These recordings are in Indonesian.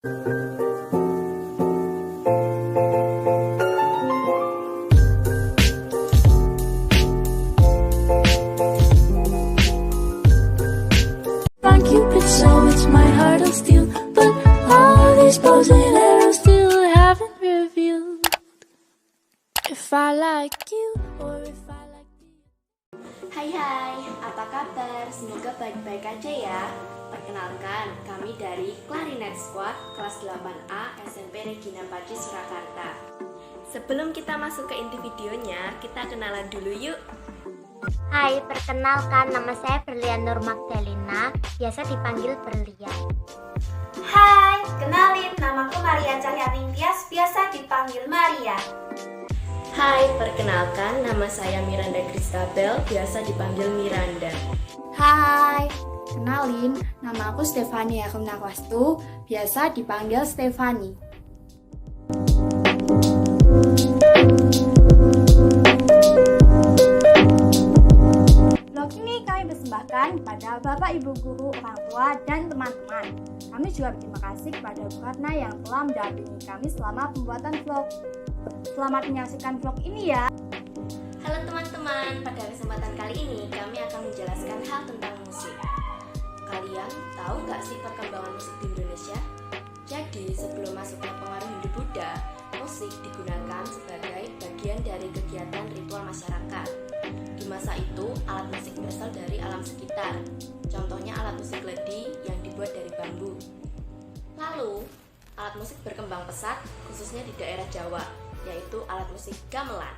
Like Cupid, so it's my heart of steel. But all these bows and arrows still haven't revealed if I like you or if I like you. Hai, apa kabar? Semoga baik-baik aja ya. Perkenalkan, kami dari Clarinet Squad kelas 8A SMP Regina Paci Surakarta. Sebelum kita masuk ke inti videonya, kita kenalan dulu yuk. Hai, perkenalkan nama saya Berlian Nur Magdalena, biasa dipanggil Berlian. Hai, kenalin namaku Maria Cahyati Tias, biasa dipanggil Maria. Hai, perkenalkan nama saya Miranda Kristabel, biasa dipanggil Miranda. Hai, kenalin nama aku Stefania Kumnakwastu, biasa dipanggil Stefani. Vlog ini kami persembahkan kepada Bapak Ibu Guru, orang tua, dan teman-teman. Kami juga berterima kasih kepada Bu Karna yang telah mendampingi kami selama pembuatan vlog. Selamat menyaksikan vlog ini ya. Halo teman-teman, pada kesempatan kali ini kami akan menjelaskan hal tentang musik. Kalian tahu nggak sih perkembangan musik di Indonesia? Jadi sebelum masuknya pengaruh Hindu-Buddha, musik digunakan sebagai bagian dari kegiatan ritual masyarakat. Di masa itu, alat musik berasal dari alam sekitar. Contohnya alat musik ledi yang dibuat dari bambu. Lalu, alat musik berkembang pesat khususnya di daerah Jawa, yaitu alat musik gamelan.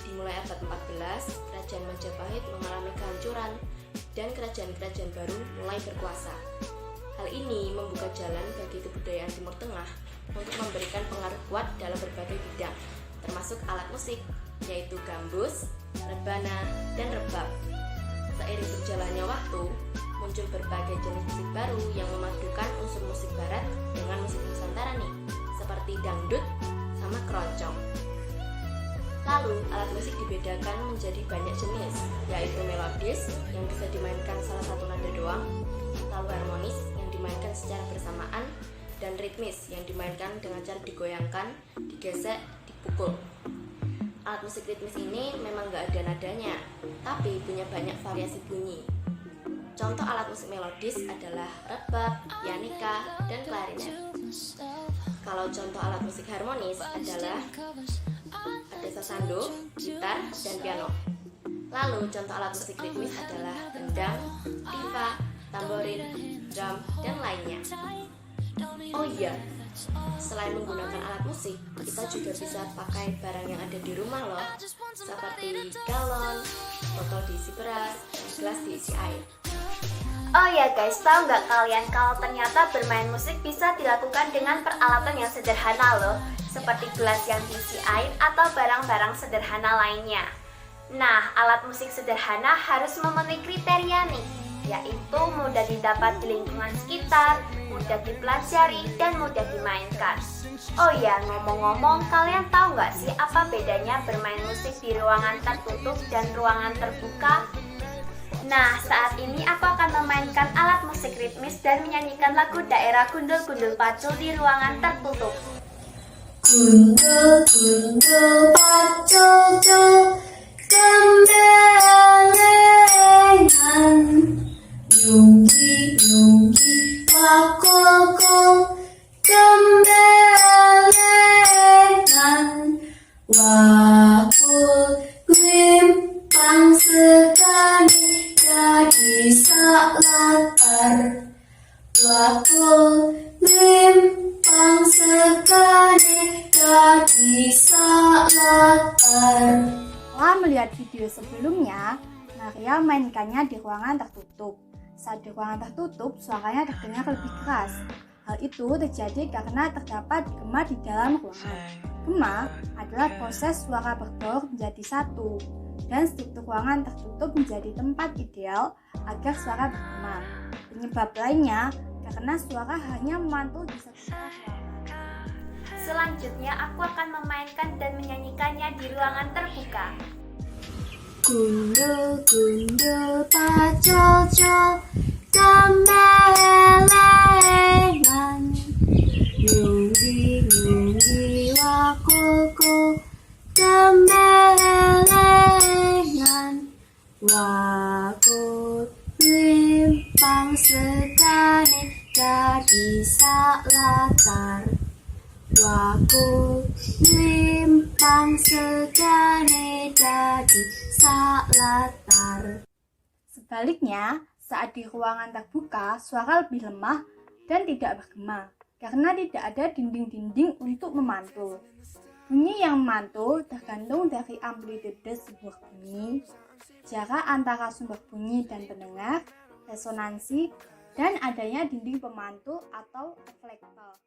Dimulai abad 14, Kerajaan Majapahit mengalami kehancuran dan kerajaan-kerajaan baru mulai berkuasa. Hal ini membuka jalan bagi kebudayaan Timur Tengah untuk memberikan pengaruh kuat dalam berbagai bidang, termasuk alat musik, yaitu gambus, rebana, dan rebab. Seiring berjalannya waktu, muncul berbagai jenis musik baru yang memadukan unsur musik barat dengan musik Nusantara nih, seperti dangdut sama keroncong. Lalu, alat musik dibedakan menjadi banyak jenis, yaitu melodis yang bisa dimainkan salah satu nada doang, lalu harmonis yang dimainkan secara bersamaan, dan ritmis yang dimainkan dengan cara digoyangkan, digesek, dipukul. Alat musik ritmis ini memang nggak ada nadanya, tapi punya banyak variasi bunyi. Contoh alat musik melodis adalah rebab, pianika, dan klarinet. Kalau contoh alat musik harmonis adalah ada sasando, gitar, dan piano. Lalu contoh alat musik ritmis adalah gendang, tifa, tamborin, drum, dan lainnya. Oh iya, selain menggunakan alat musik, kita juga bisa pakai barang yang ada di rumah loh, seperti galon, botol diisi beras, dan gelas diisi air. Oh ya guys, tahu nggak kalian kalau ternyata bermain musik bisa dilakukan dengan peralatan yang sederhana loh, seperti gelas yang diisi air atau barang-barang sederhana lainnya. Nah, alat musik sederhana harus memenuhi kriteria nih, yaitu mudah didapat di lingkungan sekitar, mudah dipelajari, dan mudah dimainkan. Oh ya, ngomong-ngomong, kalian tahu nggak sih apa bedanya bermain musik di ruangan tertutup dan ruangan terbuka? Nah, saat ini aku akan memainkan alat musik ritmis dan menyanyikan lagu daerah Gundul-Gundul Pacul di ruangan tertutup. Gundul-gundul pacul-cul, gembelengan, yunggi-yunggi wakul-kul, gembelengan, wakul glimpang sekali dadi sak latar, wakul glimpang sekali dadi sak latar. Setelah melihat video sebelumnya, Maria mainkannya di ruangan tertutup. Saat di ruangan tertutup, suaranya terdengar lebih keras. Hal itu terjadi karena terdapat gema di dalam ruangan. Gema adalah proses suara berbaur menjadi satu, dan struktur ruangan tertutup menjadi tempat ideal agar suara bergema. Penyebab lainnya karena suara hanya memantul di sekitar ruangan. Selanjutnya, aku akan memainkan dan menyanyikannya di ruangan terbuka. Gundul-gundul pacul-cul, gembelengan, Sembelengan wakut limpang sekane dadi sak latar. Wakut limpang sekane dadi sak latar. Sebaliknya, saat di ruangan terbuka, suara lebih lemah dan tidak bergema karena tidak ada dinding-dinding untuk memantul. Bunyi yang memantul tergantung dari amplitude sebuah bunyi, jarak antara sumber bunyi dan pendengar, resonansi, dan adanya dinding pemantul atau reflektor.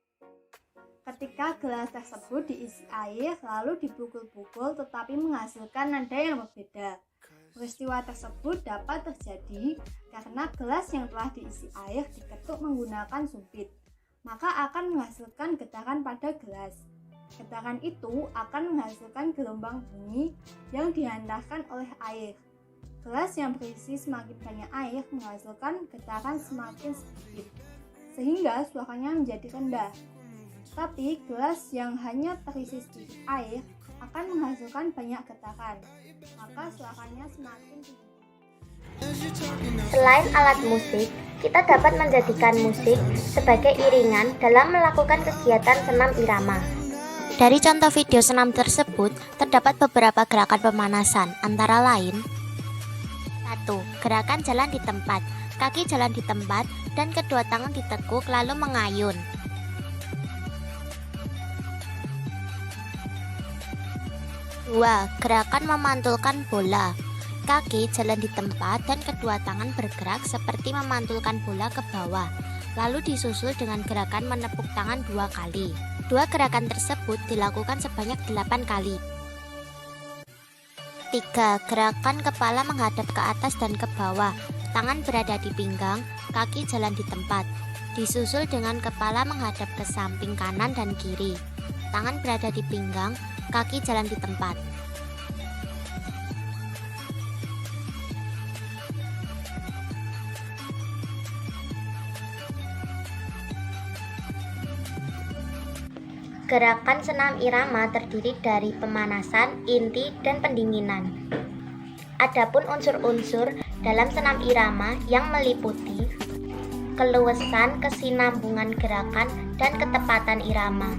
Ketika gelas tersebut diisi air lalu dipukul-pukul tetapi menghasilkan nada yang berbeda. Peristiwa tersebut dapat terjadi karena gelas yang telah diisi air diketuk menggunakan sumpit, maka akan menghasilkan getaran pada gelas. Getaran itu akan menghasilkan gelombang bunyi yang dihantarkan oleh air. Gelas yang berisi semakin banyak air menghasilkan getaran semakin sedikit, sehingga suaranya menjadi rendah. Tapi gelas yang hanya terisi sedikit air akan menghasilkan banyak getaran, maka suaranya semakin tinggi. Selain alat musik, kita dapat menjadikan musik sebagai iringan dalam melakukan kegiatan senam irama. Dari contoh video senam tersebut, terdapat beberapa gerakan pemanasan, antara lain 1. Gerakan jalan di tempat. Kaki jalan di tempat dan kedua tangan ditekuk lalu mengayun. 2. Gerakan memantulkan bola. Kaki jalan di tempat dan kedua tangan bergerak seperti memantulkan bola ke bawah, lalu disusul dengan gerakan menepuk tangan 2 kali. 2 gerakan tersebut dilakukan sebanyak 8 kali. 3. Gerakan kepala menghadap ke atas dan ke bawah. Tangan berada di pinggang, kaki jalan di tempat. Disusul dengan kepala menghadap ke samping kanan dan kiri. Tangan berada di pinggang, kaki jalan di tempat. Gerakan senam irama terdiri dari pemanasan, inti, dan pendinginan. Adapun unsur-unsur dalam senam irama yang meliputi keluasan, kesinambungan gerakan, dan ketepatan irama.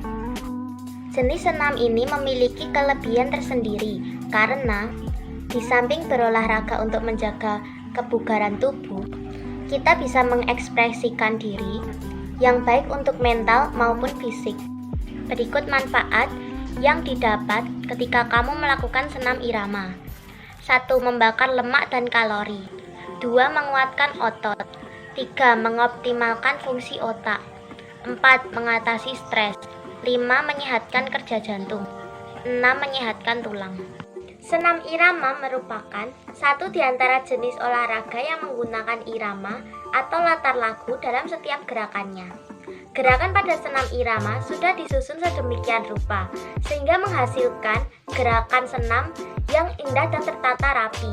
Jenis senam ini memiliki kelebihan tersendiri karena di samping berolahraga untuk menjaga kebugaran tubuh, kita bisa mengekspresikan diri yang baik untuk mental maupun fisik. Berikut manfaat yang didapat ketika kamu melakukan senam irama. 1. Membakar lemak dan kalori. 2. Menguatkan otot. 3. Mengoptimalkan fungsi otak. 4. Mengatasi stres. 5. Menyehatkan kerja jantung. 6. Menyehatkan tulang. Senam irama merupakan satu di antara jenis olahraga yang menggunakan irama atau latar lagu dalam setiap gerakannya. Gerakan pada senam irama sudah disusun sedemikian rupa, sehingga menghasilkan gerakan senam yang indah dan tertata rapi.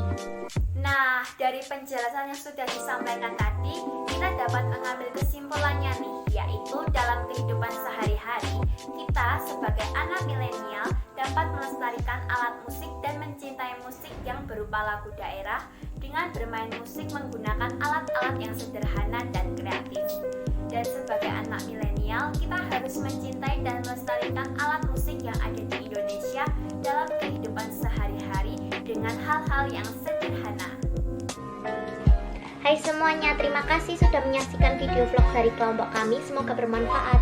Nah, dari penjelasan yang sudah disampaikan tadi, kita dapat mengambil kesimpulannya nih, yaitu dalam kehidupan sehari-hari, kita sebagai anak milenial dapat melestarikan alat musik dan mencintai musik yang berupa lagu daerah dengan bermain musik menggunakan alat-alat yang sederhana dan kreatif. Dan sebagai anak milenial, kita harus mencintai dan melestarikan alat musik yang ada di Indonesia dalam kehidupan sehari-hari dengan hal-hal yang sederhana. Hai semuanya, terima kasih sudah menyaksikan video vlog dari kelompok kami. Semoga bermanfaat.